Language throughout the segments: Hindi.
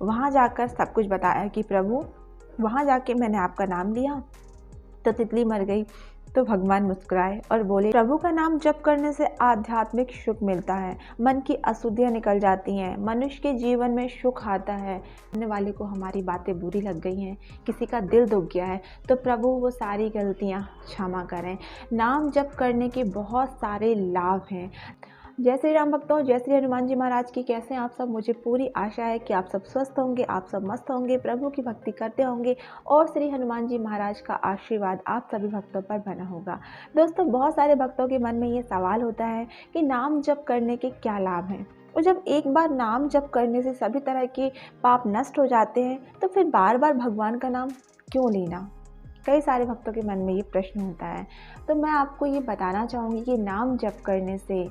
वहाँ जाकर सब कुछ बताया कि प्रभु, वहाँ जाके मैंने आपका नाम लिया तो तितली मर गई। तो भगवान मुस्कुराए और बोले, प्रभु का नाम जप करने से आध्यात्मिक सुख मिलता है, मन की अशुद्धियाँ निकल जाती हैं, मनुष्य के जीवन में सुख आता है। सुनने वाले को हमारी बातें बुरी लग गई हैं, किसी का दिल दुख गया है, तो प्रभु वो सारी गलतियाँ क्षमा करें। नाम जप करने के बहुत सारे लाभ हैं। जय श्री राम भक्तों, जय श्री हनुमान जी महाराज की। कैसे हैं आप सब? मुझे पूरी आशा है कि आप सब स्वस्थ होंगे, आप सब मस्त होंगे, प्रभु की भक्ति करते होंगे और श्री हनुमान जी महाराज का आशीर्वाद आप सभी भक्तों पर बना होगा। दोस्तों, बहुत सारे भक्तों के मन में ये सवाल होता है कि नाम जप करने के क्या लाभ हैं, और जब एक बार नाम जप करने से सभी तरह के पाप नष्ट हो जाते हैं तो फिर बार बार भगवान का नाम क्यों लेना? कई सारे भक्तों के मन में ये प्रश्न होता है। तो मैं आपको ये बताना चाहूँगी कि नाम जप करने से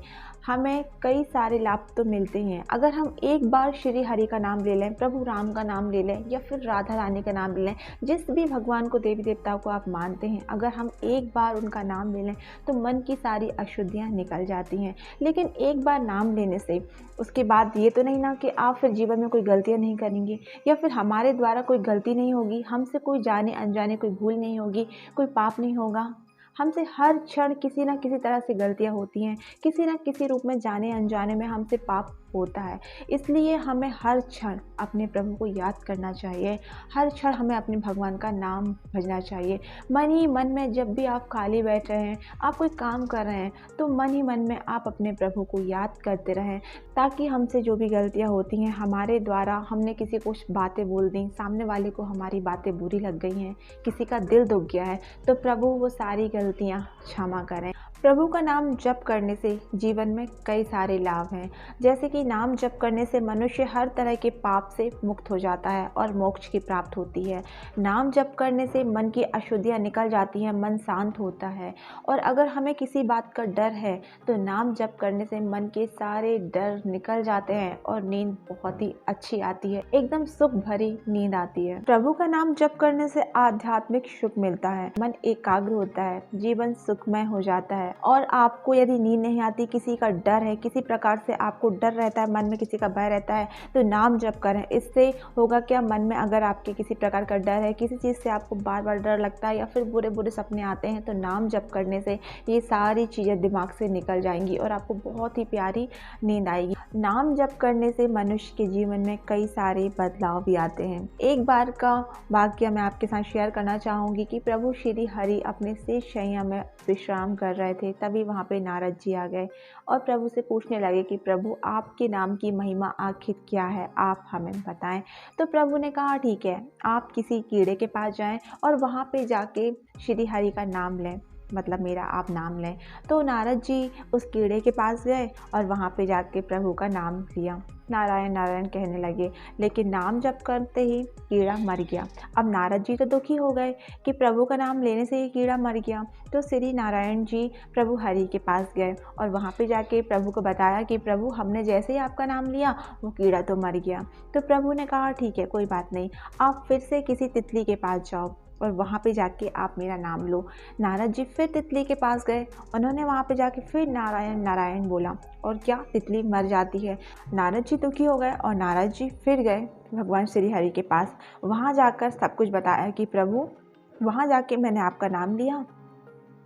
हमें कई सारे लाभ तो मिलते हैं। अगर हम एक बार श्री हरि का नाम ले लें, प्रभु राम का नाम ले लें या फिर राधा रानी का नाम ले लें, जिस भी भगवान को, देवी देवताओं को आप मानते हैं, अगर हम एक बार उनका नाम ले लें तो मन की सारी अशुद्धियाँ निकल जाती हैं। लेकिन एक बार नाम लेने से उसके बाद ये तो नहीं ना कि आप फिर जीवन में कोई गलतियाँ नहीं करेंगे या फिर हमारे द्वारा कोई गलती नहीं होगी, हमसे कोई जाने अनजाने कोई भूल नहीं होगी, कोई पाप नहीं होगा। हमसे हर क्षण किसी न किसी तरह से गलतियाँ होती हैं, किसी न किसी रूप में जाने अनजाने में हमसे पाप होता है। इसलिए हमें हर क्षण अपने प्रभु को याद करना चाहिए, हर क्षण हमें अपने भगवान का नाम भजना चाहिए। मन ही मन में जब भी आप खाली बैठ रहे हैं, आप कोई काम कर रहे हैं, तो मन ही मन में आप अपने प्रभु को याद करते रहें, ताकि हमसे जो भी गलतियाँ होती हैं, हमारे द्वारा हमने किसी को बातें बोल दी, सामने वाले को हमारी बातें बुरी लग गई हैं, किसी का दिल दुख गया है, तो प्रभु वो सारी गलतियाँ क्षमा करें। प्रभु का नाम जप करने से जीवन में कई सारे लाभ हैं। जैसे कि नाम जप करने से मनुष्य हर तरह के पाप से मुक्त हो जाता है और मोक्ष की प्राप्त होती है। नाम जप करने से मन की अशुद्धियाँ निकल जाती हैं, मन शांत होता है। और अगर हमें किसी बात का डर है तो नाम जप करने से मन के सारे डर निकल जाते हैं और नींद बहुत ही अच्छी आती है, एकदम सुख भरी नींद आती है। प्रभु का नाम जप करने से आध्यात्मिक सुख मिलता है, मन एकाग्र होता है, जीवन सुखमय हो जाता है। और आपको यदि नींद नहीं आती, किसी का डर है, किसी प्रकार से आपको डर रहता है, मन में किसी का भय रहता है, तो नाम जप करें। इससे होगा क्या, मन में अगर आपके किसी प्रकार का डर है, किसी चीज़ से आपको बार बार डर लगता है या फिर बुरे बुरे सपने आते हैं, तो नाम जप करने से ये सारी चीज़ें दिमाग से निकल जाएंगी और आपको बहुत ही प्यारी नींद आएगी। नाम जप करने से मनुष्य के जीवन में कई सारे बदलाव भी आते हैं। एक बार का वाक्य मैं आपके साथ शेयर करना चाहूँगी कि प्रभु श्री हरि अपने शेष शैया में विश्राम कर रहे थे, तभी वहाँ पे नारद जी आ गए और प्रभु से पूछने लगे कि प्रभु, आपके नाम की महिमा आखिर क्या है, आप हमें बताएं। तो प्रभु ने कहा, ठीक है, आप किसी कीड़े के पास जाएं और वहाँ पे जाके श्री हरि का नाम लें, मतलब मेरा आप नाम लें। तो नारद जी उस कीड़े के पास गए और वहाँ पे जाके प्रभु का नाम लिया, नारायण नारायण कहने लगे। लेकिन नाम जप करते ही कीड़ा मर गया। अब नारद जी तो दुखी हो गए कि प्रभु का नाम लेने से ही कीड़ा मर गया। तो श्री नारायण जी प्रभु हरि के पास गए और वहाँ पे जाके प्रभु को बताया कि प्रभु, हमने जैसे ही आपका नाम लिया वो कीड़ा तो मर गया। तो प्रभु ने कहा, ठीक है, कोई बात नहीं, आप फिर से किसी तितली के पास जाओ और वहाँ पे जाके आप मेरा नाम लो। नारद जी फिर तितली के पास गए, उन्होंने वहाँ पे जाके फिर नारायण नारायण बोला और क्या, तितली मर जाती है। नारद जी दुखी हो गए और नारद जी फिर गए भगवान श्री हरि के पास। वहाँ जाकर सब कुछ बताया कि प्रभु, वहाँ जाके मैंने आपका नाम लिया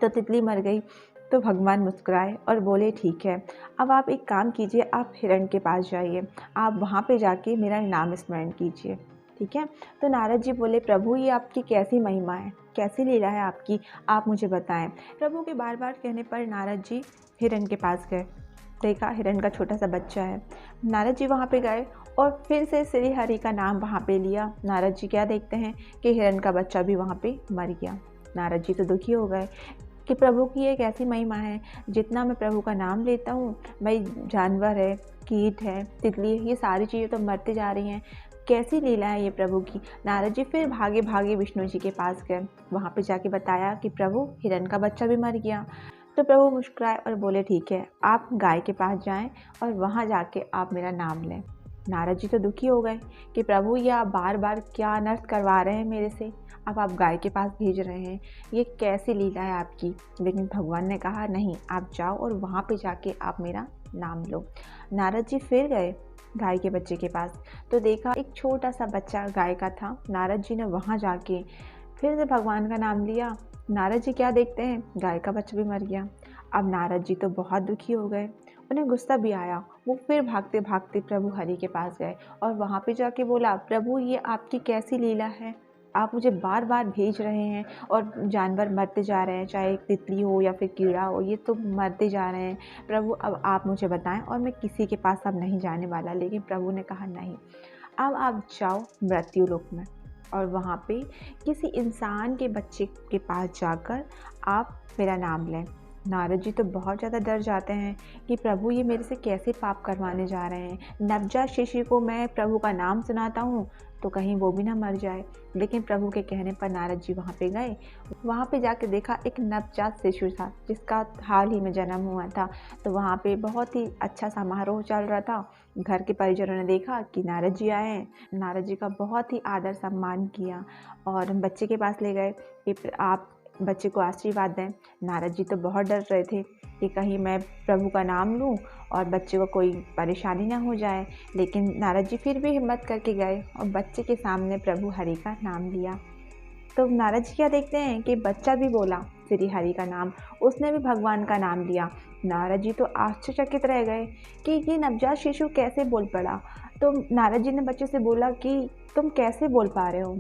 तो तितली मर गई। तो भगवान मुस्कुराए और बोले, ठीक है, अब आप एक काम कीजिए, आप हिरण के पास जाइए, आप वहाँ पे जाके मेरा नाम स्मरण कीजिए, ठीक है। तो नारद जी बोले, प्रभु, ये आपकी कैसी महिमा है, कैसी लीला है आपकी, आप मुझे बताएं। प्रभु के बार बार कहने पर नारद जी हिरण के पास गए। देखा हिरण का छोटा सा बच्चा है। नारद जी वहाँ पे गए और फिर से श्री हरि का नाम वहाँ पे लिया। नारद जी क्या देखते हैं कि हिरण का बच्चा भी वहाँ पे मर गया। नारद जी तो दुखी हो गए कि प्रभु की एक ऐसी महिमा है, जितना मैं प्रभु का नाम लेता हूँ, भाई जानवर है, कीट है, तितली है, ये सारी चीज़ें तो मरते जा रही हैं, कैसी लीला है ये प्रभु की। नारद जी फिर भागे भागे विष्णु जी के पास गए, वहाँ पे जाके बताया कि प्रभु, हिरण का बच्चा भी मर गया। तो प्रभु मुस्कुराए और बोले, ठीक है, आप गाय के पास जाएं और वहाँ जाके आप मेरा नाम लें। नारद जी तो दुखी हो गए कि प्रभु, ये आप बार बार क्या अनर्थ करवा रहे हैं मेरे से, अब आप गाय के पास भेज रहे हैं, ये कैसी लीला है आपकी। लेकिन भगवान ने कहा, नहीं, आप जाओ और वहाँ पे जाके आप मेरा नाम लो। नारद जी फिर गए गाय के बच्चे के पास, तो देखा एक छोटा सा बच्चा गाय का था। नारद जी ने वहाँ जाके फिर से भगवान का नाम लिया। नारद जी क्या देखते हैं, गाय का बच्चा भी मर गया। अब नारद जी तो बहुत दुखी हो गए, उन्हें गुस्सा भी आया। वो फिर भागते भागते प्रभु हरि के पास गए और वहाँ पे जाके बोला, प्रभु ये आपकी कैसी लीला है, आप मुझे बार बार भेज रहे हैं और जानवर मरते जा रहे हैं, चाहे तितली हो या फिर कीड़ा हो, ये तो मरते जा रहे हैं। प्रभु अब आप मुझे बताएं और मैं किसी के पास अब नहीं जाने वाला। लेकिन प्रभु ने कहा नहीं, अब आप जाओ मृत्यु लोक में और वहाँ पे किसी इंसान के बच्चे के पास जाकर आप मेरा नाम लें। नारद जी तो बहुत ज़्यादा डर जाते हैं कि प्रभु ये मेरे से कैसे पाप करवाने जा रहे हैं। नवजात शिशु को मैं प्रभु का नाम सुनाता हूँ तो कहीं वो भी ना मर जाए। लेकिन प्रभु के कहने पर नारद जी वहाँ पे गए। वहाँ पे जाके देखा एक नवजात शिशु था जिसका हाल ही में जन्म हुआ था। तो वहाँ पे बहुत ही अच्छा समारोह चल रहा था। घर के परिजनों ने देखा कि नारद जी आए हैं, नारद जी का बहुत ही आदर सम्मान किया और बच्चे के पास ले गए कि आप बच्चे को आशीर्वाद दें। नारद जी तो बहुत डर रहे थे कि कहीं मैं प्रभु का नाम लूं और बच्चे को कोई परेशानी ना हो जाए। लेकिन नारद जी फिर भी हिम्मत करके गए और बच्चे के सामने प्रभु हरि का नाम लिया। तो नारद जी क्या देखते हैं कि बच्चा भी बोला श्री हरि का नाम, उसने भी भगवान का नाम लिया। नारद जी तो आश्चर्यचकित रह गए कि ये नवजात शिशु कैसे बोल पड़ा। तो नारद जी ने बच्चे से बोला कि तुम कैसे बोल पा रहे हो।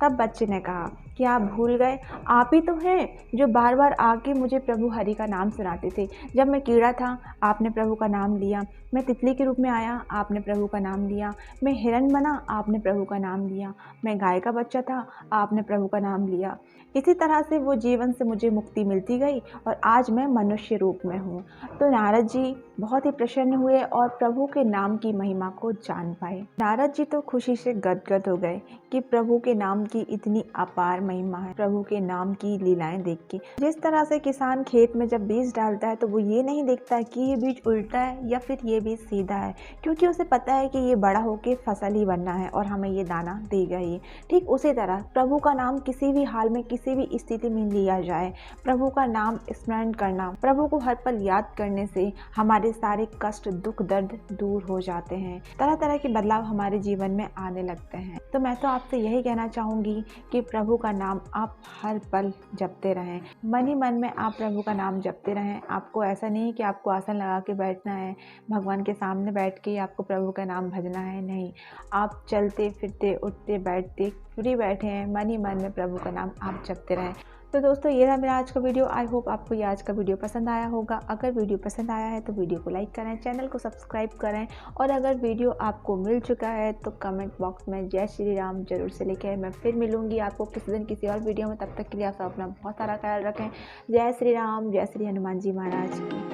तब बच्चे ने कहा कि आप भूल गए, आप ही तो हैं जो बार बार आके मुझे प्रभु हरि का नाम सुनाते थे। जब मैं कीड़ा था आपने प्रभु का नाम लिया, मैं तितली के रूप में आया आपने प्रभु का नाम लिया, मैं हिरण बना आपने प्रभु का नाम लिया, मैं गाय का बच्चा था आपने प्रभु का नाम लिया। इसी तरह से वो जीवन से मुझे मुक्ति मिलती गई और आज मैं मनुष्य रूप में हूँ। तो नारद जी बहुत ही प्रसन्न हुए और प्रभु के नाम की महिमा को जान पाए। नारद जी तो खुशी से गदगद हो गए कि प्रभु के नाम की इतनी अपार महिमा है, प्रभु के नाम की लीलाएं देख के। जिस तरह से किसान खेत में जब बीज डालता है तो वो ये नहीं देखता कि ये बीज उल्टा है या फिर ये बीज सीधा है, क्योंकि उसे पता है कि ये बड़ा होके फसल ही बनना है और हमें ये दाना देगा ही। ठीक उसी तरह प्रभु का नाम किसी भी हाल में किसी भी स्थिति में लिया जाए, प्रभु का नाम स्मरण करना, प्रभु को हर पल याद करने से हमारे सारे कष्ट दुख दर्द दूर हो जाते हैं, तरह तरह के बदलाव हमारे जीवन में आने लगते हैं। तो मैं तो आपसे यही कहना चाहूँगी कि प्रभु का नाम आप हर पल जपते रहें, मन ही मन में आप प्रभु का नाम जपते रहें। आपको ऐसा नहीं कि आपको आसन लगा के बैठना है, भगवान के सामने बैठ के आपको प्रभु का नाम भजना है, नहीं। आप चलते फिरते उठते बैठते फ्री बैठे हैं, मन ही मन में प्रभु का नाम आप जपते रहें। तो दोस्तों ये था मेरा आज का वीडियो। आई होप आपको ये आज का वीडियो पसंद आया होगा। अगर वीडियो पसंद आया है तो वीडियो को लाइक करें, चैनल को सब्सक्राइब करें और अगर वीडियो आपको मिल चुका है तो कमेंट बॉक्स में जय श्री राम जरूर से लिखें। मैं फिर मिलूंगी आपको किसी दिन किसी और वीडियो में। तब तक के लिए आप सब अपना बहुत सारा ख्याल रखें। जय श्री राम, जय श्री हनुमान जी महाराज की।